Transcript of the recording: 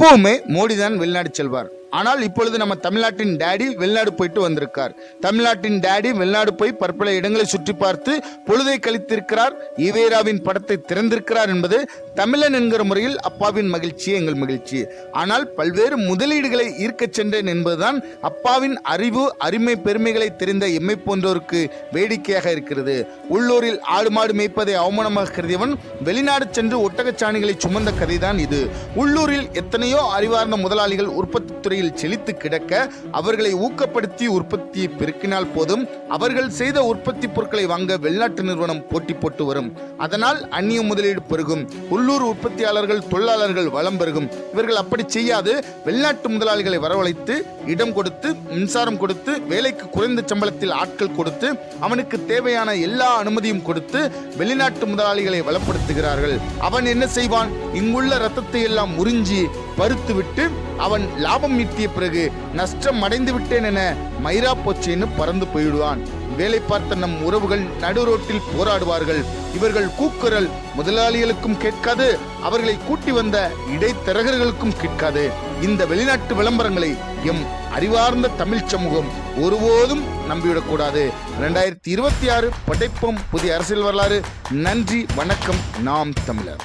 எப்பவுமே மோடி தான் வெளிநாடு செல்வார். ஆனால் இப்பொழுது நம்ம தமிழ்நாட்டின் டேடி வெளிநாடு போயிட்டு வந்திருக்கார். தமிழ்நாட்டின் டேடி வெளிநாடு போய் பற்பல இடங்களை சுற்றி பார்த்து பொழுதை கழித்திருக்கிறார். ஈவேராவின் படத்தை திறந்திருக்கிறார் என்பது தமிழன் என்கிற முறையில் அப்பாவின் மகிழ்ச்சியே எங்கள் மகிழ்ச்சி. ஆனால் பல்வேறு முதலீடுகளை ஈர்க்கச் சென்றேன் என்பதுதான் அப்பாவின் அறிவு அருமை பெருமைகளை தெரிந்த எம்மை போன்றோருக்கு வேடிக்கையாக இருக்கிறது. உள்ளூரில் ஆடு மாடு மேய்ப்பதை அவமானமாக கருதியவன் வெளிநாடு சென்று ஒட்டகச்சாணிகளை சுமந்த கதைதான் இது. உள்ளூரில் எத்தனையோ அறிவார்ந்த முதலாளிகள் உற்பத்தி துறையில் செழித்து கிடக்க அவர்களை ஊக்கப்படுத்தி உற்பத்தியை பெருக்கினால் போதும். அவர்கள் செய்த உற்பத்தி பொருட்களை வாங்க வெளிநாட்டு நிறுவனம் போட்டி போட்டு வரும். அதனால் அந்நிய முதலீடு பெருகும். உள்ளூர் உற்பத்தியாளர்கள் தொழிலாளர்கள் வளம் பெருகும். இவர்கள் அப்படி செய்யாது வெளிநாட்டு முதலாளிகளை வரவழைத்து இடம் கொடுத்து மின்சாரம் கொடுத்து வேலைக்கு குறைந்த சம்பளத்தில் ஆட்கள் கொடுத்து அவனுக்கு தேவையான எல்லா அனுமதியும் கொடுத்து வெளிநாட்டு முதலாளிகளை வளப்படுத்துகிறார்கள். அவன் என்ன செய்வான்? இங்குள்ள ரத்தத்தை எல்லாம் உறிஞ்சி பருத்து விட்டு அவன் லாபம் ஈட்டிய பிறகு நஷ்டம் அடைந்து விட்டேன் என மயிரா போச்சேன்னு பறந்து போயிடுவான். வேலை பார்த்த நம் உறவுகள் நடு ரோட்டில் போராடுவார்கள். இவர்கள் கூக்குரல் முதலாளிகளுக்கும் கேட்காது, அவர்களை கூட்டி வந்த இடைத்தரகர்களுக்கும் கேட்காது. இந்த வெளிநாட்டு விளம்பரங்களை எம் அறிவார்ந்த தமிழ் சமூகம் ஒருபோதும் நம்பிவிடக்கூடாது. 2026 படைப்போம் புதிய அரசியல் வரலாறு. நன்றி, வணக்கம். நாம் தமிழர்.